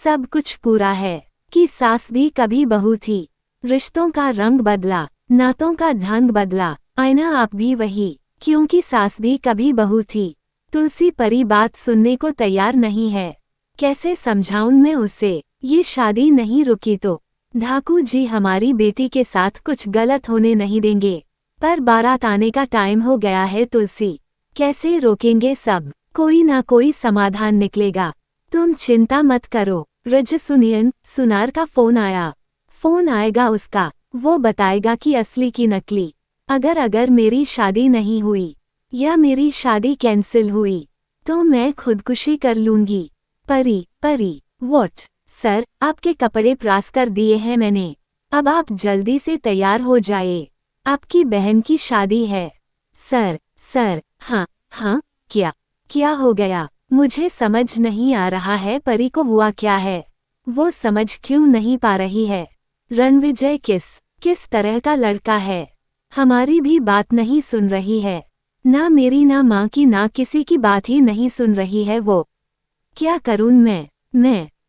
सब कुछ पूरा है कि सास भी कभी बहू थी। रिश्तों का रंग बदला, नातों का ढंग बदला, आईना आप भी वही, क्योंकि सास भी कभी बहू थी। तुलसी परी बात सुनने को तैयार नहीं है। कैसे समझाऊं मैं उसे, ये शादी नहीं रुकी तो ठाकुर जी हमारी बेटी के साथ कुछ गलत होने नहीं देंगे। पर बारात आने का टाइम हो गया है तुलसी, कैसे रोकेंगे सब, कोई ना कोई समाधान निकलेगा। तुम चिंता मत करो। रजसुनियन सुनार का फोन आया। फोन आएगा उसका, वो बताएगा कि असली की नकली। अगर मेरी शादी नहीं हुई या मेरी शादी कैंसिल हुई तो मैं खुदकुशी कर लूंगी। परी व्हाट? सर, आपके कपड़े प्रेस कर दिए हैं मैंने, अब आप जल्दी से तैयार हो जाए, आपकी बहन की शादी है। सर, हाँ, क्या हो गया? मुझे समझ नहीं आ रहा है परी को हुआ क्या है, वो समझ क्यों नहीं पा रही है। रणविजय किस तरह का लड़का है, हमारी भी बात नहीं सुन रही है, ना मेरी ना माँ की ना किसी की बात ही नहीं सुन रही है वो। क्या करूं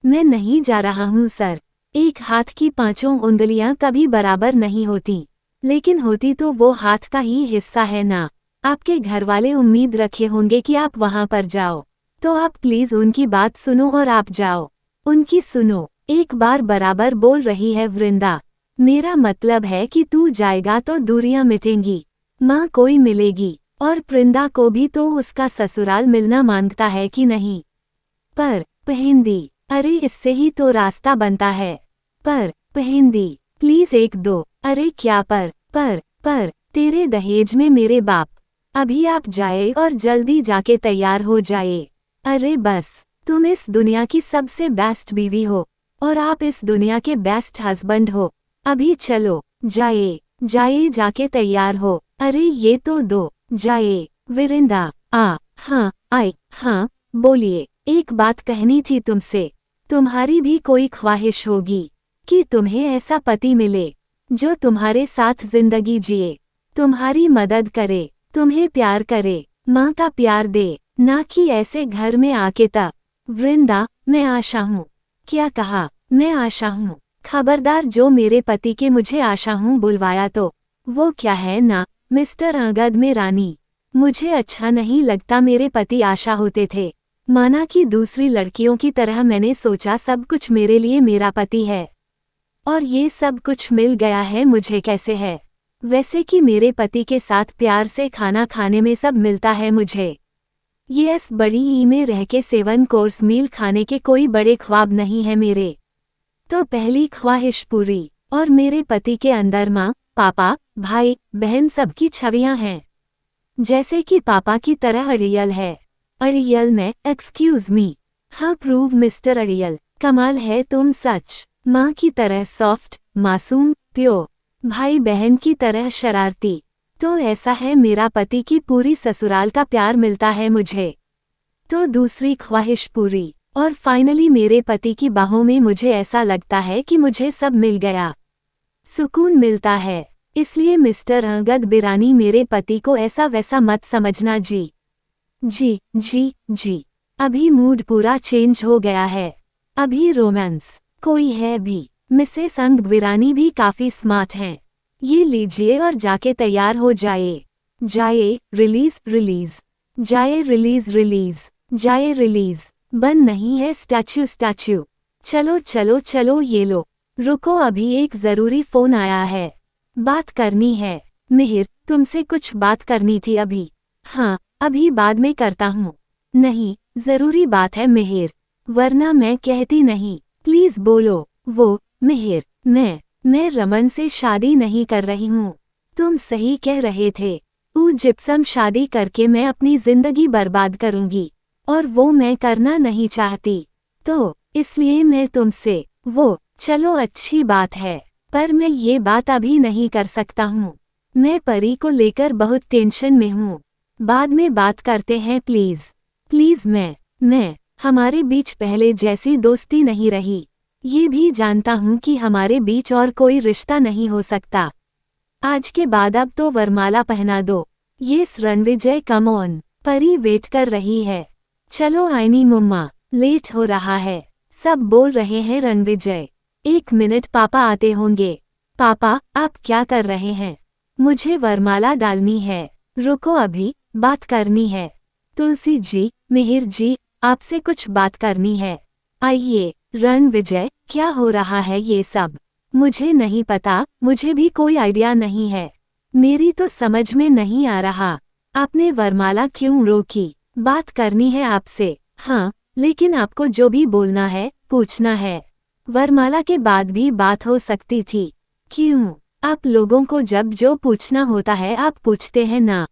मैं नहीं जा रहा हूँ सर। एक हाथ की 5 उंगलियां कभी बराबर नहीं होती, लेकिन होती तो वो हाथ का ही हिस्सा है ना। आपके घर वाले उम्मीद रखे होंगे कि आप वहां पर जाओ, तो आप प्लीज उनकी बात सुनो और आप जाओ, उनकी सुनो। एक बार बराबर बोल रही है वृंदा। मेरा मतलब है कि तू जाएगा तो दूरियां मिटेंगी, माँ कोई मिलेगी, और वृंदा को भी तो उसका ससुराल मिलना मांगता है कि नहीं। पर पहेंदी, अरे इससे ही तो रास्ता बनता है। पर पहेंदी, प्लीज 1-2। अरे क्या पर तेरे दहेज में मेरे बाप। अभी आप जाए और जल्दी जाके तैयार हो जाए। अरे बस, तुम इस दुनिया की सबसे बेस्ट बीवी हो और आप इस दुनिया के बेस्ट हस्बैंड हो। अभी चलो, जाए जाके तैयार हो। अरे ये तो दो, जाए। विरिंदा, हाँ, बोलिए। एक बात कहनी थी तुमसे। तुम्हारी भी कोई ख्वाहिश होगी कि तुम्हें ऐसा पति मिले जो तुम्हारे साथ जिंदगी जिए, तुम्हारी मदद करे, तुम्हें प्यार करे, माँ का प्यार दे, ना कि ऐसे घर में आके तब। वृंदा, मैं आशा हूँ। क्या कहा? मैं आशा हूँ। खबरदार जो मेरे पति के मुझे आशा हूँ बुलवाया तो। वो क्या है ना मिस्टर अंगद में रानी, मुझे अच्छा नहीं लगता मेरे पति आशा होते थे। माना कि दूसरी लड़कियों की तरह मैंने सोचा सब कुछ मेरे लिए मेरा पति है, और ये सब कुछ मिल गया है मुझे कैसे है, वैसे कि मेरे पति के साथ प्यार से खाना खाने में सब मिलता है मुझे। यस, बड़ी ई में रह के 7 कोर्स मील खाने के कोई बड़े ख्वाब नहीं है मेरे। तो पहली ख्वाहिश पूरी, और मेरे पति के अंदर माँ, पापा, भाई, बहन सबकी छवियां हैं। जैसे कि पापा की तरह अड़ियल है। अड़ियल में, एक्सक्यूज मी। हाँ प्रूव मिस्टर अड़ियल, कमाल है तुम सच। माँ की तरह सॉफ्ट, मासूम, प्योर। भाई बहन की तरह शरारती। तो ऐसा है मेरा पति की पूरी ससुराल का प्यार मिलता है मुझे। तो दूसरी ख्वाहिश पूरी, और फाइनली मेरे पति की बाहों में मुझे ऐसा लगता है कि मुझे सब मिल गया, सुकून मिलता है। इसलिए मिस्टर अंगद बिरानी मेरे पति को ऐसा वैसा मत समझना जी। अभी मूड पूरा चेंज हो गया है, अभी रोमांस कोई है भी। मिसेस अंगद बिरानी भी काफी स्मार्ट हैं। ये लीजिए और जाके तैयार हो जाए रिलीज, जाए रिलीज। बन नहीं है स्टैच्यू। चलो ये लो। रुको, अभी एक जरूरी फोन आया है, बात करनी है। मिहिर, तुमसे कुछ बात करनी थी अभी। हाँ, अभी बाद में करता हूँ। नहीं, जरूरी बात है मिहिर, वरना मैं कहती नहीं। प्लीज बोलो। वो, मिहिर, मैं रमन से शादी नहीं कर रही हूँ। तुम सही कह रहे थे। जिप्सम शादी करके मैं अपनी जिंदगी बर्बाद करूंगी, और वो मैं करना नहीं चाहती। तो इसलिए मैं तुमसे वो, चलो अच्छी बात है, पर मैं ये बात अभी नहीं कर सकता हूँ। मैं परी को लेकर बहुत टेंशन में हूँ, बाद में बात करते हैं प्लीज। मैं हमारे बीच पहले जैसी दोस्ती नहीं रही। ये भी जानता हूँ कि हमारे बीच और कोई रिश्ता नहीं हो सकता। आज के बाद अब तो वरमाला पहना दो। ये रणविजय, कम ऑन। परी वेट कर रही है। चलो आईनी मुम्मा, लेट हो रहा है। सब बोल रहे हैं रणविजय। 1 मिनट पापा आते होंगे। पापा आप क्या कर रहे हैं? मुझे वरमाला डालनी है। रुको अभी बात करनी है। तुलसी जी, मिहिर जी, आपसे कुछ बात करनी है। आइए। रणविजय, क्या हो रहा है ये सब? मुझे नहीं पता, मुझे भी कोई आइडिया नहीं है। मेरी तो समझ में नहीं आ रहा। आपने वरमाला क्यों रोकी? बात करनी है आपसे। हाँ, लेकिन आपको जो भी बोलना है, पूछना है। वरमाला के बाद भी बात हो सकती थी। क्यों? आप लोगों को जब जो पूछना होता है आप पूछते हैं ना।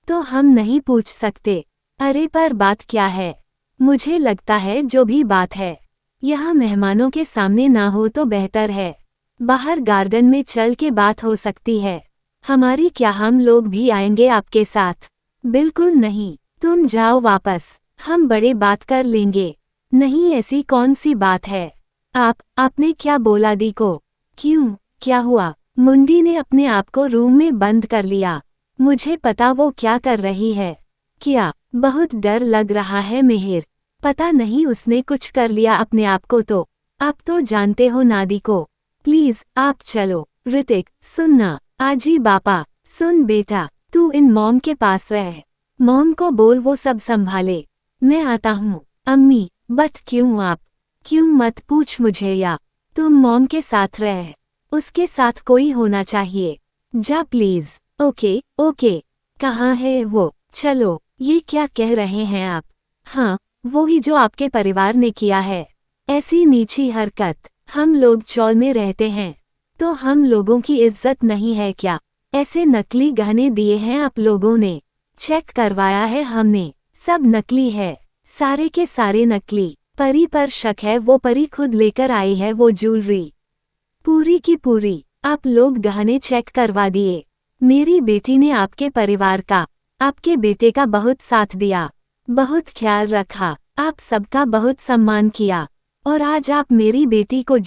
तो हम नहीं पूछ सकते। अरे पर बात क्या है? मुझे लगता है जो भी बात है, यहाँ मेहमानों के सामने ना हो तो बेहतर है। बाहर गार्डन में चल के बात हो सकती है। हमारी क्या, हम लोग भी आएंगे आपके साथ? बिल्कुल नहीं, तुम जाओ वापस, हम बड़े बात कर लेंगे। नहीं, ऐसी कौन सी बात है? आपने क्या बोला दी को? क्यों, क्या हुआ? मुंडी ने अपने आप को रूम में बंद कर लिया। मुझे पता वो क्या कर रही है। क्या? बहुत डर लग रहा है मिहिर। पता नहीं उसने कुछ कर लिया अपने आप को तो। आप तो जानते हो नादी को। प्लीज आप चलो। ऋतिक सुनना। आजी बापा सुन बेटा, तू इन मॉम के पास रह। मॉम को बोल वो सब संभाले। मैं आता हूँ। अम्मी, बट क्यों आप? क्यों मत पूछ मुझे, या तुम मॉम के साथ रह। उसके साथ कोई होना चाहिए। जा प्लीज। Okay okay. कहाँ है वो? चलो। ये क्या कह रहे हैं आप? हाँ, वो ही जो आपके परिवार ने किया है। ऐसी नीची हरकत। हम लोग चौल में रहते हैं तो हम लोगों की इज्जत नहीं है क्या? ऐसे नकली गहने दिए हैं आप लोगों ने। चेक करवाया है हमने, सब नकली है, सारे के सारे नकली। परी पर शक है, वो परी खुद लेकर आई है वो ज्वेलरी, पूरी की पूरी। आप लोग गहने चेक करवा दिए। मेरी बेटी ने आपके परिवार का, आपके बेटे का बहुत साथ दिया, बहुत ख्याल रखा, आप सबका बहुत सम्मान किया, और आज आप मेरी बेटी को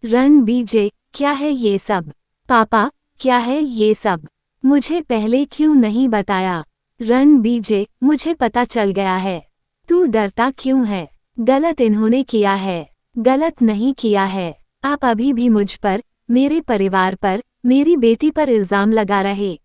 रणबीजे, क्या है ये सब? पापा, क्या है ये सब? मुझे पहले क्यों नहीं बताया? रणबीजे, मुझे पता चल गया है। तू डरता क्यों है? गलत इन्होंने किया है। गलत नहीं किया है। आप अभी भी मुझ पर, मेरे परिवार पर, मेरी बेटी पर इल्जाम लगा रहे।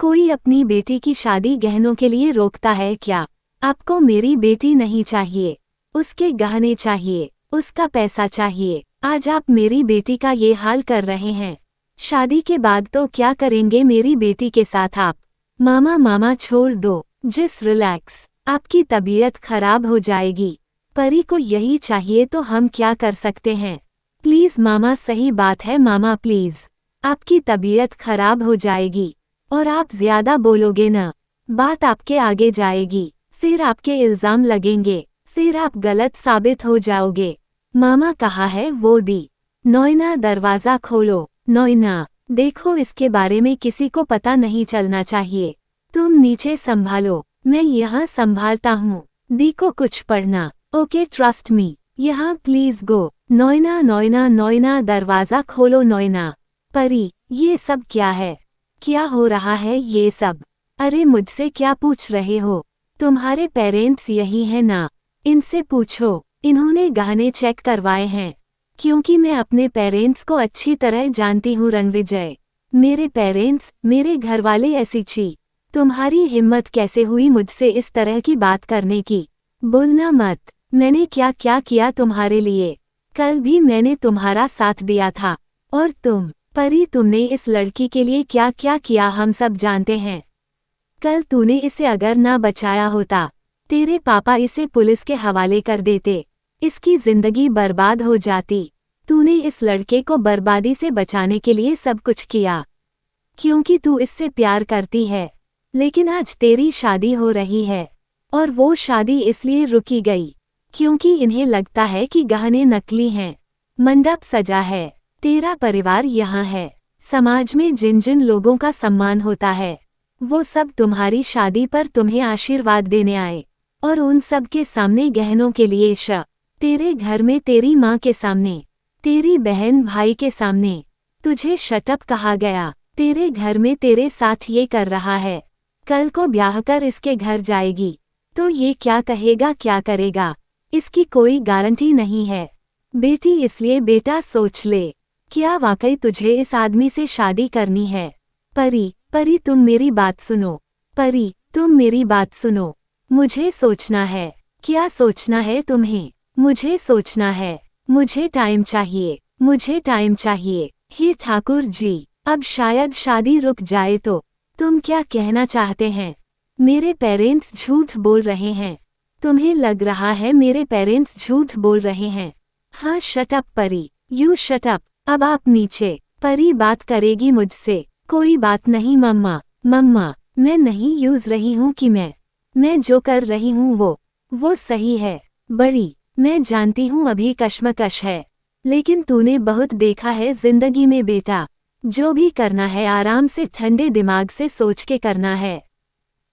कोई अपनी बेटी की शादी गहनों के लिए रोकता है क्या? आपको मेरी बेटी नहीं चाहिए, उसके गहने चाहिए, उसका पैसा चाहिए। आज आप मेरी बेटी का ये हाल कर रहे हैं। शादी के बाद तो क्या करेंगे मेरी बेटी के साथ आप? मामा छोड़ दो, जिस रिलैक्स, आपकी तबीयत खराब हो जाएगी। परी को यही चाहिए तो हम क्या कर सकते हैं? प्लीज मामा, सही बात है मामा, प्लीज। आपकी तबीयत खराब हो जाएगी और आप ज्यादा बोलोगे ना, बात आपके आगे जाएगी, फिर आपके इल्जाम लगेंगे, फिर आप गलत साबित हो जाओगे। मामा कहाँ है वो दी? नोइना, दरवाजा खोलो। नोइना, देखो इसके बारे में किसी को पता नहीं चलना चाहिए। तुम नीचे संभालो, मैं यहाँ संभालता हूँ। दी को कुछ पढ़ना। Okay, trust me. यहाँ प्लीज गो। नोइना नोइना नोइना, दरवाजा खोलो नोइना। परी, ये सब क्या है? क्या हो रहा है ये सब? अरे मुझसे क्या पूछ रहे हो? तुम्हारे पेरेंट्स यही हैं ना, इनसे पूछो। इन्होंने गहने चेक करवाए हैं, क्योंकि मैं अपने पेरेंट्स को अच्छी तरह जानती हूँ रणविजय। मेरे पेरेंट्स, मेरे घरवाले ऐसी छी। तुम्हारी हिम्मत कैसे हुई मुझसे इस तरह की बात करने की? बोलना मत। मैंने क्या क्या किया तुम्हारे लिए? कल भी मैंने तुम्हारा साथ दिया था। और तुम, परी, तुमने इस लड़की के लिए क्या क्या किया हम सब जानते हैं। कल तूने इसे अगर ना बचाया होता, तेरे पापा इसे पुलिस के हवाले कर देते, इसकी जिंदगी बर्बाद हो जाती। तूने इस लड़के को बर्बादी से बचाने के लिए सब कुछ किया, क्योंकि तू इससे प्यार करती है। लेकिन आज तेरी शादी हो रही है, और वो शादी इसलिए रुकी गई क्योंकि इन्हें लगता है कि गहने नकली हैं, मंडप सजा है, तेरा परिवार यहाँ है, समाज में जिन जिन लोगों का सम्मान होता है, वो सब तुम्हारी शादी पर तुम्हें आशीर्वाद देने आए, और उन सब के सामने गहनों के लिए तेरे घर में तेरी माँ के सामने, तेरी बहन भाई के सामने तुझे शटअप कहा गया। तेरे घर में तेरे साथ ये कर रहा है, कल को ब्याह कर इसके घर जाएगी तो ये क्या कहेगा, क्या करेगा? इसकी कोई गारंटी नहीं है। बेटी इसलिए बेटा सोच ले, क्या वाकई तुझे इस आदमी से शादी करनी है? परी, परी तुम मेरी बात सुनो। परी, तुम मेरी बात सुनो। मुझे सोचना है। क्या सोचना है तुम्हें? मुझे सोचना है। मुझे टाइम चाहिए। मुझे टाइम चाहिए। हे ठाकुर जी, अब शायद शादी रुक जाए तो। तुम क्या कहना चाहते हैं? मेरे पेरेंट्स झूठ बोल रहे हैं। तुम्हें लग रहा है मेरे पेरेंट्स झूठ बोल रहे हैं? हाँ शट अप परी, यू शट अप। अब आप नीचे। परी बात करेगी मुझसे। कोई बात नहीं मम्मा। मम्मा, मैं नहीं यूज रही हूँ कि मैं जो कर रही हूँ वो सही है। बड़ी, मैं जानती हूँ अभी कश्मकश है, लेकिन तूने बहुत देखा है जिंदगी में बेटा। जो भी करना है आराम से ठंडे दिमाग से सोच के करना है।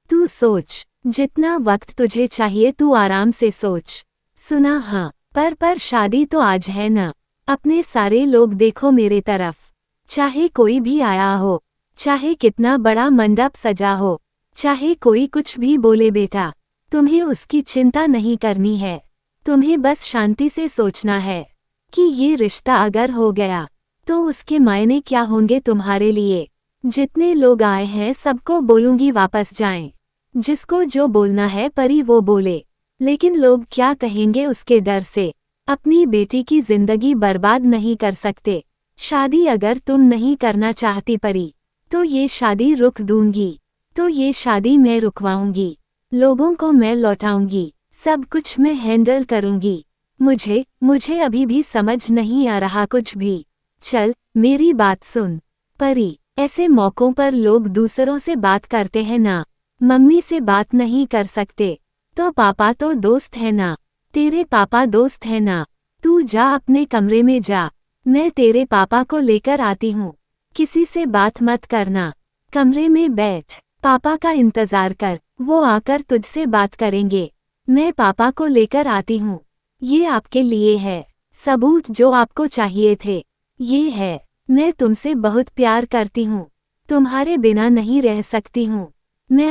तू सोच, जितना वक्त तुझे चाहिए तू आराम से सोच। सुना? हाँ, पर शादी तो आज है ना। अपने सारे लोग देखो मेरे तरफ। चाहे कोई भी आया हो, चाहे कितना बड़ा मंडप सजा हो, चाहे कोई कुछ भी बोले बेटा, तुम्हें उसकी चिंता नहीं करनी है। तुम्हें बस शांति से सोचना है कि ये रिश्ता अगर हो गया तो उसके मायने क्या होंगे तुम्हारे लिए। जितने लोग आए हैं सबको बोलूंगी वापस जाएं। जिसको जो बोलना है परी वो बोले, लेकिन लोग क्या कहेंगे उसके डर से अपनी बेटी की जिंदगी बर्बाद नहीं कर सकते। शादी अगर तुम नहीं करना चाहती परी, तो ये शादी रुक दूंगी। तो ये शादी मैं रुकवाऊंगी। लोगों को मैं लौटाऊंगी। सब कुछ मैं हैंडल करूंगी। मुझे अभी भी समझ नहीं आ रहा कुछ भी। चल मेरी बात सुन परी, ऐसे मौकों पर लोग दूसरों से बात करते हैं ना। मम्मी से बात नहीं कर सकते तो पापा तो दोस्त है ना। तेरे पापा दोस्त है ना। तू जा अपने कमरे में जा, मैं तेरे पापा को लेकर आती हूँ। किसी से बात मत करना। कमरे में बैठ, पापा का इंतजार कर, वो आकर तुझसे बात करेंगे। मैं पापा को लेकर आती हूँ। ये आपके लिए है। सबूत जो आपको चाहिए थे ये है। मैं तुमसे बहुत प्यार करती हूँ। तुम्हारे बिना नहीं रह सकती हूँ। मैं